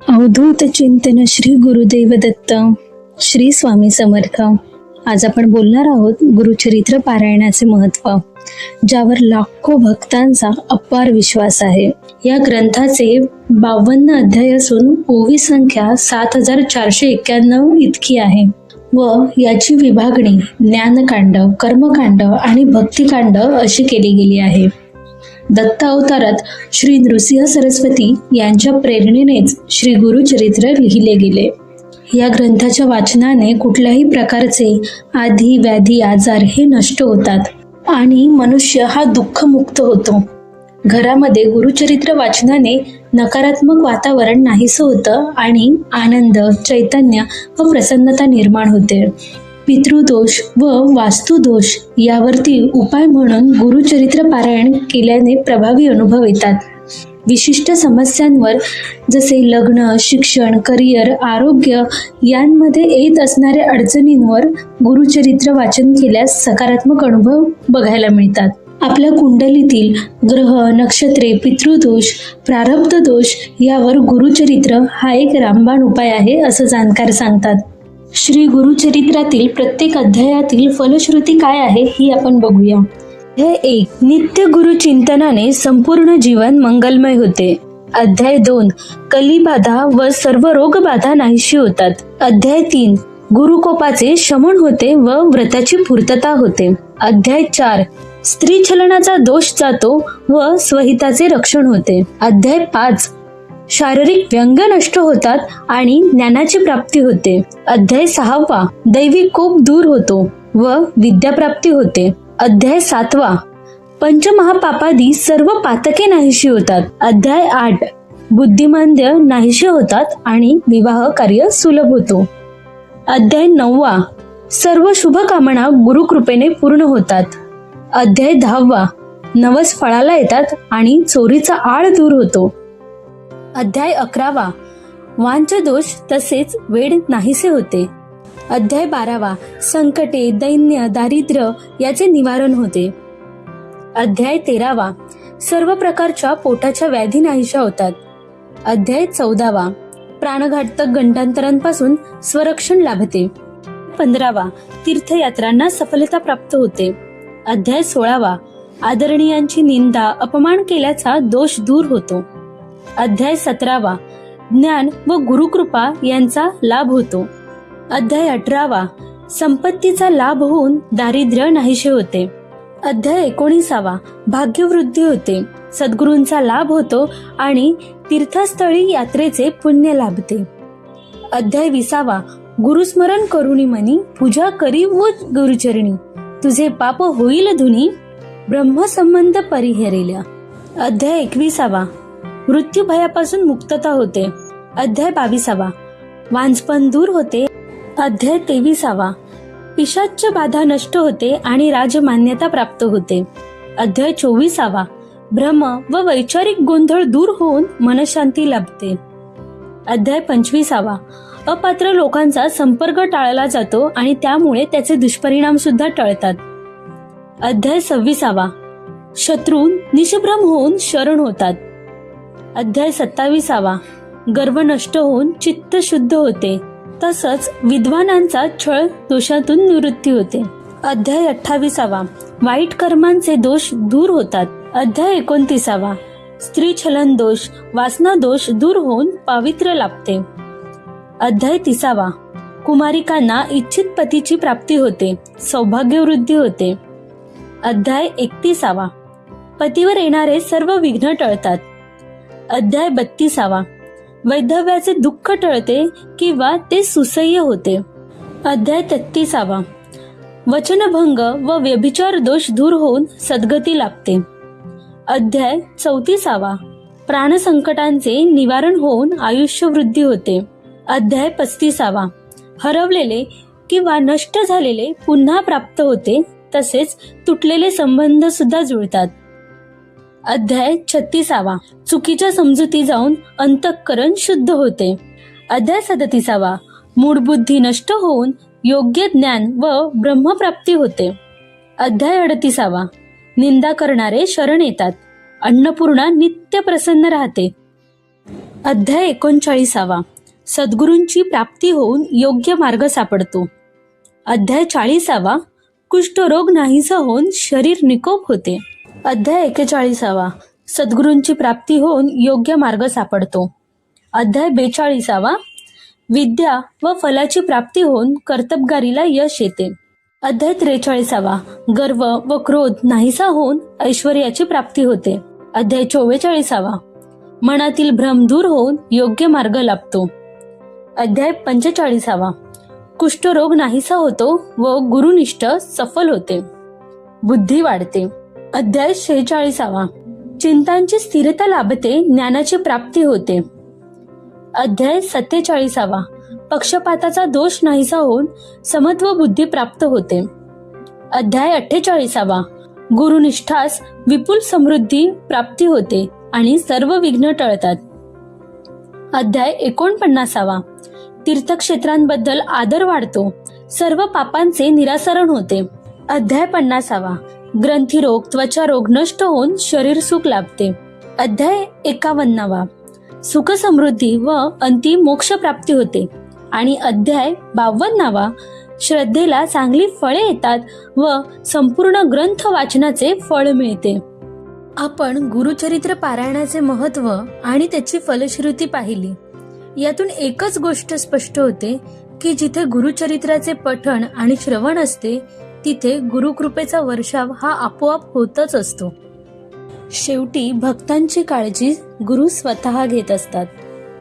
अवधूत चिंतन श्री गुरुदेव दत्त. श्री स्वामी समर्थ. आज आपण बोलणार आहोत गुरुचरित्र पारायणाचे महत्त्व, ज्यावर लाखो भक्तांचा अपार विश्वास आहे. या ग्रंथाचे 52 अध्याय असून ओवी संख्या 7491 इतकी आहे व याची विभागणी ज्ञानकांड, कर्मकांड आणि भक्तिकांड अशी केली गेली आहे. दत्त अवतारात श्री नृसिंह सरस्वती यांच्या प्रेरणेनेच श्री गुरुचरित्र लिहिले गेले. या ग्रंथाच्या वाचनाने कुठल्याही प्रकारचे आधी व्याधी आजार हे नष्ट होतात आणि मनुष्य हा दुःखमुक्त होतो. घरामध्ये गुरुचरित्र वाचनाने नकारात्मक वातावरण नाहीसं होतं आणि आनंद, चैतन्य व प्रसन्नता निर्माण होते. पितृदोष व वास्तुदोष यावरती उपाय म्हणून गुरुचरित्र पारायण केल्याने प्रभावी अनुभव येतात. विशिष्ट समस्यांवर जसे लग्न, शिक्षण, करिअर, आरोग्य यांमध्ये येत असणाऱ्या अडचणींवर गुरुचरित्र वाचन केल्यास सकारात्मक अनुभव बघायला मिळतात. आपल्या कुंडलीतील ग्रह, नक्षत्रे, पितृदोष, प्रारब्ध दोष यावर गुरुचरित्र हा एक रामबाण उपाय आहे असं जाणकार सांगतात. श्री गुरुचरित्रातील प्रत्येक अध्यायातील फलश्रुती काय आहे ही आपण बघूया. अध्याय 1, नित्य गुरुचिंतनाने संपूर्ण जीवन मंगलमय होते. अध्याय 2, कलीबाधा व सर्व रोगबाधा नाहीशी होतात. अध्याय 3, गुरुकोपाचे शमन होते व व्रताची पूर्तता होते. अध्याय 4, स्त्री छलनाचा दोष जातो व स्वहिताचे रक्षण होते. अध्याय 5, शारीरिक व्यंग नष्ट होतात आणि ज्ञानाची प्राप्ती होते. अध्याय 6, दैवी कोप दूर होतो व विद्याप्राप्ती होते. अध्याय 7, पंचमहापापादी सर्व पातके नाहीशी होतात. अध्याय 8, बुद्धिमांद्य नाहीशी होतात आणि विवाह कार्य सुलभ होतो. अध्याय 9, सर्व शुभ कामना गुरुकृपेने पूर्ण होतात. अध्याय 10, नवस फळाला येतात आणि चोरीचा आळ दूर होतो. अध्याय 11, वांच दोष तसेच वेड नाहीसे होते. अध्याय 12, संकटे, दैन्य, दारिद्र्य याचे निवारण होते. अध्याय 13, सर्व प्रकारच्या पोटाच्या व्याधी नाहीशा होतात. अध्याय 14, प्राणघातक गंडांतरांपासून स्वरक्षण लाभते. 15, तीर्थयात्रांना सफलता प्राप्त होते. अध्याय 16, आदरणीयांची निंदा, अपमान केल्याचा दोष दूर होतो. अध्याय 17, ज्ञान व गुरुकृपा यांचा लाभ होतो. अध्याय 18, संपत्तीचा लाभ होऊन दारिद्र्य नाहीसे होते. अध्याय 19, भाग्यवृद्धी होते, सद्गुरूंचा लाभ होतो आणि तीर्थस्थळी यात्रेचे पुण्य लाभते. अध्याय 20, गुरुस्मरण करुणी मनी, पूजा करी व गुरुचरणी, तुझे पाप होईल धुनी, ब्रह्मसंबंध परिहरिल्या. अध्याय 21, मृत्यू भयापासून मुक्तता होते. अध्याय 22, वांझपण दूर होते. अध्याय 23, पिशाच्य बाधा नष्ट होते आणि राजमान्यता प्राप्त होते. अध्याय 24, भ्रम व वैचारिक गोंधळ दूर होऊन मनशांती लाभते. अध्याय 25, अपात्र लोकांचा संपर्क टाळला जातो आणि त्यामुळे त्याचे दुष्परिणाम सुद्धा टळतात. अध्याय 26, शत्रू निष्भ्रम होऊन शरण होतात. अध्याय 27, गर्व नष्ट होऊन चित्त शुद्ध होते, तसंच विद्वानांचा छळ दोषातून निवृत्ती होते. अध्याय 28, वाईट कर्मांचे दोष दूर होतात. अध्याय 29, स्त्री छलन दोष, वासना दोष दूर होऊन पावित्र्य लाभते. अध्याय 30, कुमारिकांना इच्छित पतीची प्राप्ती होते, सौभाग्यवृद्धी होते. अध्याय 31, पतीवर येणारे सर्व विघ्न टळतात. अध्याय 32, वैधव्याचे दुःख टळते किंवा ते सुसह्य होते. अध्याय 33, वचनभंग व व्यभिचार दोष दूर होऊन सद्गती लाभते. अध्याय 34, प्राणसंकटांचे निवारण होऊन आयुष्य वृद्धी होते. अध्याय 35, हरवलेले किंवा नष्ट झालेले पुन्हा प्राप्त होते, तसेच तुटलेले संबंध सुद्धा जुळतात. अध्याय 36, चुकीच्या समजुती जाऊन अंतःकरण शुद्ध होते. अध्याय 37, मूढबुद्धी नष्ट होऊन योग्य ज्ञान व ब्रह्मप्राप्ती होते. अध्याय 38, निंदा करणारे शरण येतात, अन्नपूर्णा नित्य प्रसन्न राहते. अध्याय 39. सद्गुरूंची प्राप्ती होऊन योग्य मार्ग सापडतो. अध्याय 40. कुष्ठरोग नाहीसा होऊन शरीर निकोप होते. अध्याय 41. सद्गुरूंची प्राप्ती होऊन योग्य मार्ग सापडतो. अध्याय 42. विद्या व फलाची प्राप्ती होऊन कर्तबगारीला यश येते. अध्याय 43. गर्व व क्रोध नाहीसा होऊन ऐश्वर्याची प्राप्ती होते. अध्याय 44. मनातील भ्रम दूर होऊन योग्य मार्ग लाभतो. अध्याय 45. कुष्ठरोग नाहीसा होतो व गुरुनिष्ठ सफल होते. बुद्धी वाढते. अध्याय 46. चिंतांची स्थिरता लाभते, ज्ञानाची प्राप्ती होते. अध्याय 47. पक्षपाताचा दोष नाहीसा होऊन समत्व बुद्धी प्राप्त होते. अध्याय 48. गुरुनिष्ठास विपुल समृद्धी प्राप्ती होते आणि सर्व विघ्न टळतात. अध्याय 49. तीर्थक्षेत्रांबद्दल आदर वाढतो, सर्व पापांचे निरासरण होते. अध्याय 50. ग्रंथीरोग त्वचारोग नष्ट होऊन शरीर सुख लाभते. अध्याय 51. सुख समृद्धी व अंती मोक्ष प्राप्ती होते. आणि अध्याय 52. श्रद्धेला चांगली फळे येतात व संपूर्ण ग्रंथ वाचनाचे फळ मिळते. आपण गुरुचरित्र पारायणाचे महत्व आणि त्याची फलश्रुती पाहिली. यातून एकच गोष्ट स्पष्ट होते की जिथे गुरुचरित्राचे पठण आणि श्रवण असते तिथे गुरुकृपेचा वर्षाव हा आपोआप होतच असतो. शेवटी भक्तांची काळजी गुरु स्वतः घेत असतात.